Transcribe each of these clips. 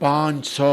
500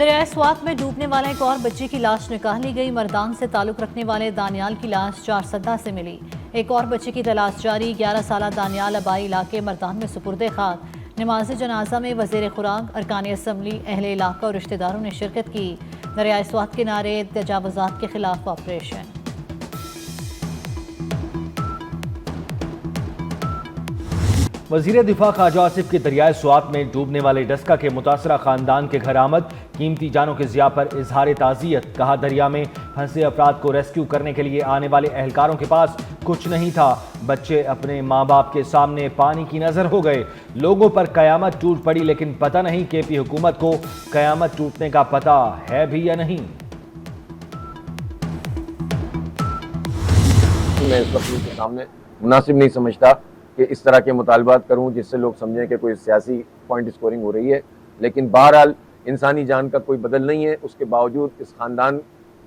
دریائے سوات میں ڈوبنے والا ایک اور بچے کی لاش نکال لی گئی۔ مردان سے تعلق رکھنے والے دانیال کی لاش چارسدہ سے ملی۔ ایک اور بچے کی تلاش جاری۔ 11 سالہ دانیال آبائی علاقے مردان میں سپرد خاک۔ نماز جنازہ میں وزیر خوراک، ارکان اسمبلی، اہل علاقہ اور رشتہ داروں نے شرکت کی۔ دریائے سوات کنارے تجاوزات کے خلاف آپریشن۔ وزیر دفاع خواجہ آصف کے دریائے سوات میں ڈوبنے والے ڈسکا کے متاثرہ خاندان کے گھر آمد۔ قیمتی جانوں کے ضیاع پر اظہار تعزیت۔ کہا دریا میں پھنسے افراد کو ریسکیو کرنے کے لیے آنے والے اہلکاروں کے پاس کچھ نہیں تھا۔ بچے اپنے ماں باپ کے سامنے پانی کی نظر ہو گئے۔ لوگوں پر قیامت ٹوٹ پڑی، لیکن پتہ نہیں کے پی حکومت کو قیامت ٹوٹنے کا پتہ ہے بھی یا نہیں۔ میں اس وقت کے سامنے مناسب نہیں سمجھتا کہ اس طرح کے مطالبات کروں جس سے لوگ سمجھیں کہ کوئی سیاسی پوائنٹ اسکورنگ ہو رہی ہے، لیکن بہرحال انسانی جان کا کوئی بدل نہیں ہے۔ اس کے باوجود اس خاندان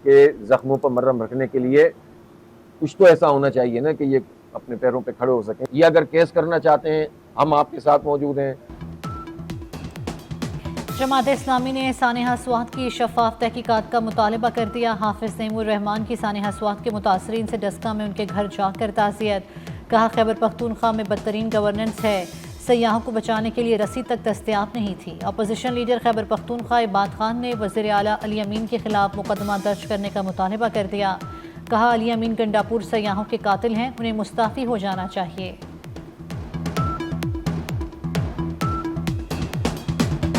کے زخموں پر مرہم رکھنے کے لیے کچھ تو ایسا ہونا چاہیے نا کہ یہ اپنے پیروں پہ کھڑے ہو سکیں۔ یہ اگر کیس کرنا چاہتے ہیں، ہم آپ کے ساتھ موجود ہیں۔ جماعت اسلامی نے سانحہ سوات کی شفاف تحقیقات کا مطالبہ کر دیا۔ حافظ نعیم الرحمان کی سانحہ سوات کے متاثرین سے ڈسکا میں ان کے گھر جا کر تعزیت۔ کہا خیبر پختونخوا میں بدترین گورننس ہے، سیاحوں کو بچانے کے لیے رسید تک دستیاب نہیں تھی۔ اپوزیشن لیڈر خیبر پختونخوا عباد خان نے وزیر اعلیٰ علی امین کے خلاف مقدمہ درج کرنے کا مطالبہ کر دیا۔ کہا علی امین گنڈاپور سیاحوں کے قاتل ہیں، انہیں مستعفی ہو جانا چاہیے۔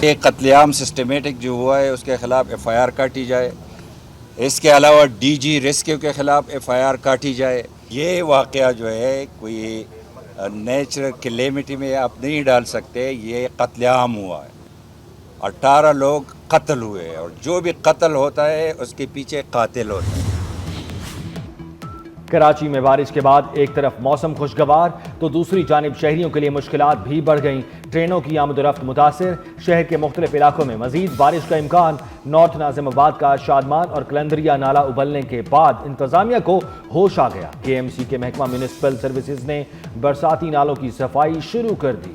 یہ قتل عام سسٹمیٹک جو ہوا ہے اس کے خلاف ایف آئی آر کاٹی جائے۔ اس کے علاوہ ڈی جی ریسکیو کے خلاف ایف آئی آر کاٹی جائے۔ یہ واقعہ جو ہے کوئی نیچرل کلیمٹی میں آپ نہیں ڈال سکتے، یہ قتل عام ہوا ہے۔ 18 لوگ قتل ہوئے اور جو بھی قتل ہوتا ہے اس کے پیچھے قاتل ہوتا ہے۔ کراچی میں بارش کے بعد ایک طرف موسم خوشگوار تو دوسری جانب شہریوں کے لیے مشکلات بھی بڑھ گئیں۔ ٹرینوں کی آمد و رفت متاثر، شہر کے مختلف علاقوں میں مزید بارش کا امکان۔ نارتھ ناظم آباد کا شادمان اور کلندریہ نالہ ابلنے کے بعد انتظامیہ کو ہوش آ گیا۔ کے ایم سی کے محکمہ میونسپل سروسز نے برساتی نالوں کی صفائی شروع کر دی۔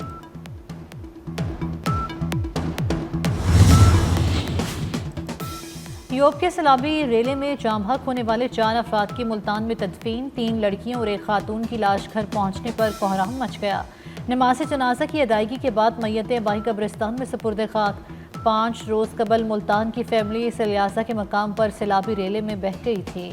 یوب کے سلابی ریلے میں جام حق ہونے والے 4 افراد کی ملتان میں تدفین۔ 3 لڑکیوں اور ایک خاتون کی لاش گھر پہنچنے پر کوہرام مچ گیا۔ نماز جنازہ کی ادائیگی کے بعد میتیں آبائی قبرستان میں سپرد خاک۔ 5 روز قبل ملتان کی فیملی سلیاسہ کے مقام پر سیلابی ریلے میں بہہ گئی تھی۔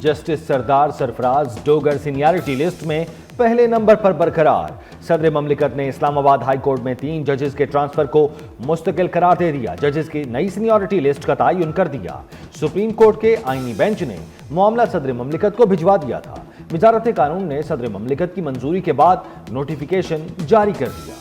جسٹس سردار سرفراز ڈوگر سینیارٹی لسٹ میں پہلے نمبر پر برقرار۔ صدر مملکت نے اسلام آباد ہائی کورٹ میں 3 ججز کے ٹرانسفر کو مستقل قرار دے دیا۔ ججز کی نئی سینیارٹی لسٹ کا تعین کر دیا۔ سپریم کورٹ کے آئینی بینچ نے معاملہ صدر مملکت کو بھجوا دیا تھا۔ وزارت قانون نے صدر مملکت کی منظوری کے بعد نوٹیفیکیشن جاری کر دیا۔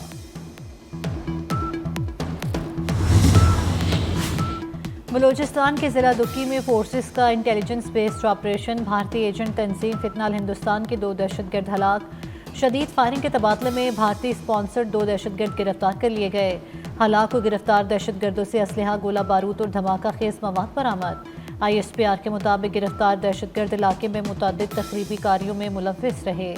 بلوچستان کے ضلع دکی میں فورسز کا انٹیلیجنس بیسڈ آپریشن۔ بھارتی ایجنٹ تنظیم فتنہ الہندوستان کے 2 دہشت گرد ہلاک۔ شدید فائرنگ کے تبادلے میں بھارتی اسپانسرڈ 2 دہشت گرد گرفتار کر لیے گئے۔ ہلاک و گرفتار دہشت گردوں سے اسلحہ، گولہ بارود اور دھماکہ خیز مواد برآمد۔ آئی ایس پی آر کے مطابق گرفتار دہشت گرد علاقے میں متعدد تخریبی کاریوں میں ملوث رہے۔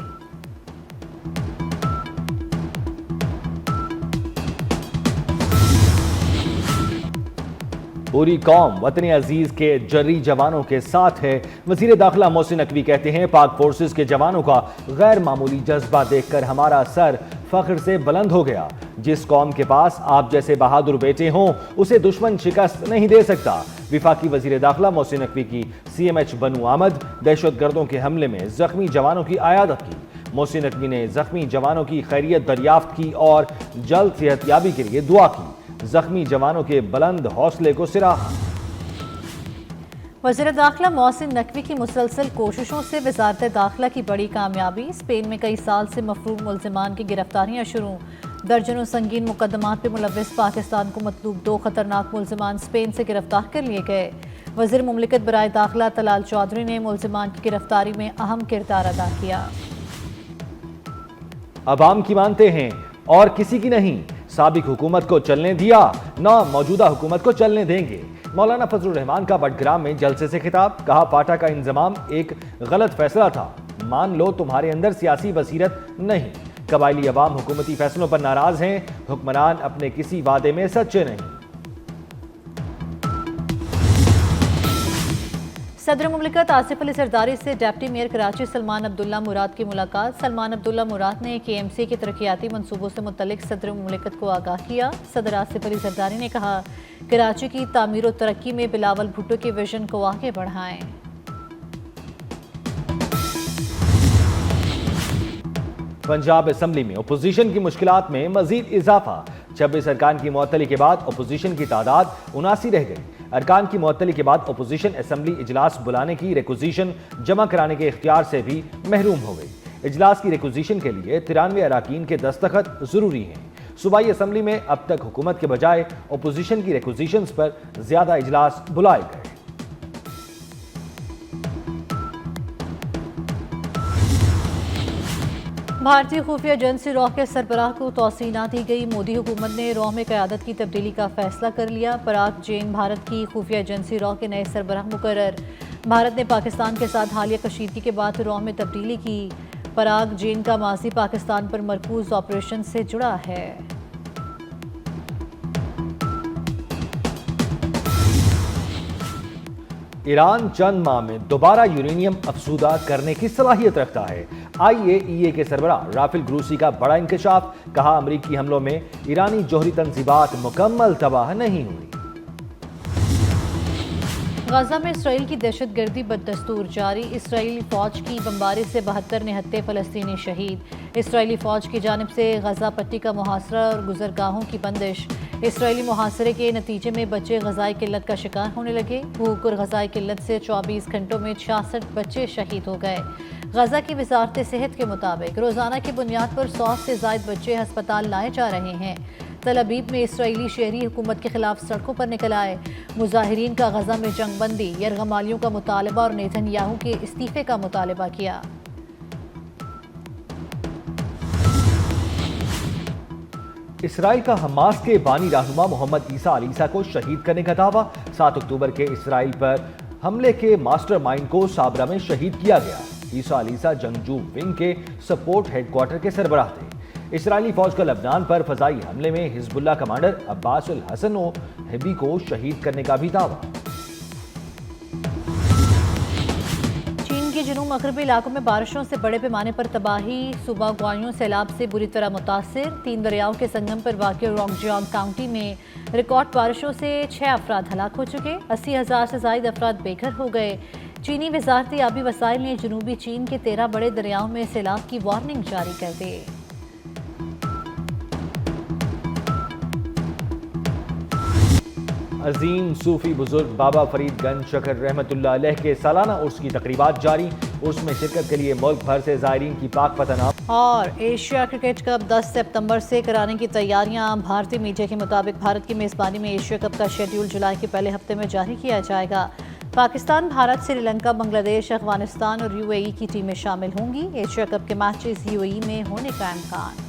پوری قوم وطن عزیز کے جری جوانوں کے ساتھ ہے۔ وزیر داخلہ محسن نقوی کہتے ہیں پاک فورسز کے جوانوں کا غیر معمولی جذبہ دیکھ کر ہمارا سر فخر سے بلند ہو گیا۔ جس قوم کے پاس آپ جیسے بہادر بیٹے ہوں اسے دشمن شکست نہیں دے سکتا۔ وفاقی وزیر داخلہ محسن نقوی کی سی ایم ایچ بنو آمد دہشت گردوں کے حملے میں زخمی جوانوں کی عیادت کی۔ محسن نقوی نے زخمی جوانوں کی خیریت دریافت کی اور جلد صحت یابی کے لیے دعا کی۔ زخمی جوانوں کے بلند حوصلے کو سراہا۔ وزیر داخلہ محسن نقوی کی مسلسل کوششوں سے وزارت داخلہ کی بڑی کامیابی۔ اسپین میں کئی سال سے مفرور ملزمان کی گرفتاریاں شروع۔ درجنوں سنگین مقدمات پہ ملوث پاکستان کو مطلوب 2 خطرناک ملزمان اسپین سے گرفتار کر لیے گئے۔ وزیر مملکت برائے داخلہ طلال چودھری نے ملزمان کی گرفتاری میں اہم کردار ادا کیا۔ عوام کی مانتے ہیں اور کسی کی نہیں۔ سابق حکومت کو چلنے دیا، نہ موجودہ حکومت کو چلنے دیں گے۔ مولانا فضل الرحمان کا بٹگرام میں جلسے سے خطاب۔ کہا پاٹا کا انضمام ایک غلط فیصلہ تھا، مان لو تمہارے اندر سیاسی بصیرت نہیں۔ قبائلی عوام حکومتی فیصلوں پر ناراض ہیں، حکمران اپنے کسی وعدے میں سچے نہیں۔ صدر مملکت آصف علی زرداری سے ڈپٹی میئر کراچی سلمان عبداللہ مراد کی ملاقات۔ سلمان عبداللہ مراد نے KMC کے ترقیاتی منصوبوں سے متعلق صدر مملکت کو آگاہ کیا۔ صدر آصف علی زرداری نے کہا کراچی کی تعمیر و ترقی میں بلاول بھٹو کے ویژن کو آگے بڑھائیں۔ پنجاب اسمبلی میں اپوزیشن کی مشکلات میں مزید اضافہ، 26 ارکان کی معطلی کے بعد اپوزیشن کی تعداد 79 رہ گئی۔ ارکان کی معطلی کے بعد اپوزیشن اسمبلی اجلاس بلانے کی ریکوزیشن جمع کرانے کے اختیار سے بھی محروم ہو گئی۔ اجلاس کی ریکوزیشن کے لیے 93 اراکین کے دستخط ضروری ہیں۔ صوبائی اسمبلی میں اب تک حکومت کے بجائے اپوزیشن کی ریکوزیشنز پر زیادہ اجلاس بلائے گئے۔ بھارتی خفیہ ایجنسی راہ کے سربراہ کو توسیع نہ دی گئی۔ مودی حکومت نے راہ میں قیادت کی تبدیلی کا فیصلہ کر لیا۔ پراگ جین بھارت کی خفیہ ایجنسی راہ کے نئے سربراہ مقرر۔ بھارت نے پاکستان کے ساتھ حالیہ کشیدگی کے بعد راہ میں تبدیلی کی۔ پراگ جین کا ماضی پاکستان پر مرکوز آپریشن سے جڑا ہے۔ ایران چند ماہ میں دوبارہ یورینیم افزودہ کرنے کی صلاحیت رکھتا ہے۔ IAEA کے سربراہ رافیل گروسی کا بڑا انکشاف، کہا امریکی حملوں میں ایرانی جوہری تنصیبات مکمل تباہ نہیں ہوئی۔ غزہ میں اسرائیل کی دہشت گردی بددستور جاری۔ اسرائیلی فوج کی بمباری سے 72 نہتے فلسطینی شہید۔ اسرائیلی فوج کی جانب سے غزہ پٹی کا محاصرہ اور گزرگاہوں کی بندش۔ اسرائیلی محاصرے کے نتیجے میں بچے غذائی قلت کا شکار ہونے لگے۔ بھوک اور غذائی قلت سے 24 گھنٹوں میں 66 بچے شہید ہو گئے۔ غزہ کی وزارت صحت کے مطابق روزانہ کی بنیاد پر 100 سے زائد بچے ہسپتال لائے جا رہے ہیں۔ تل ابیب میں اسرائیلی شہری حکومت کے خلاف سڑکوں پر نکل آئے۔ مظاہرین کا غزہ میں جنگ بندی، یرغمالیوں کا مطالبہ اور نیتن یاہو کے استعفے کا مطالبہ کیا۔ اسرائیل کا حماس کے بانی رہنما محمد عیسیٰ علیسہ کو شہید کرنے کا دعویٰ۔ 7 اکتوبر کے اسرائیل پر حملے کے ماسٹر مائنڈ کو صابرہ میں شہید کیا گیا۔ عیسیٰ علیسہ جنگجو ونگ کے سپورٹ ہیڈ کوارٹر کے سربراہ تھے۔ اسرائیلی فوج کا لبنان پر فضائی حملے میں حزب اللہ کمانڈر عباس الحسن و حبی کو شہید کرنے کا بھی دعویٰ۔ چین کے جنوب مغربی علاقوں میں بارشوں سے بڑے پیمانے پر تباہی، صوبہ گوائیوں سیلاب سے بری طرح متاثر۔ 3 دریاؤں کے سنگم پر واقع رونگجیانگ کاؤنٹی میں ریکارڈ بارشوں سے 6 افراد ہلاک ہو چکے، 80,000 سے زائد افراد بے گھر ہو گئے۔ چینی وزارت آبی وسائل نے جنوبی چین کے 13 بڑے دریاؤں میں سیلاب کی وارننگ جاری کر دی۔ عظیم صوفی بزرگ بابا فرید گنج شکر رحمۃ اللہ علیہ کے سالانہ عرس کی تقریبات جاری۔ عرس میں شرکت کے لیے ملک بھر سے زائرین کی پاک پتن۔ اور ایشیا کرکٹ کپ 10 سپتمبر سے کرانے کی تیاریاں۔ بھارتی میڈیا کے مطابق بھارت کی میزبانی میں ایشیا کپ کا شیڈیول جولائی کے پہلے ہفتے میں جاری کیا جائے گا۔ پاکستان، بھارت، سری لنکا، بنگلہ دیش، افغانستان اور UAE کی ٹیمیں شامل ہوں گی۔ ایشیا کپ کے میچز UAE میں ہونے کا امکان۔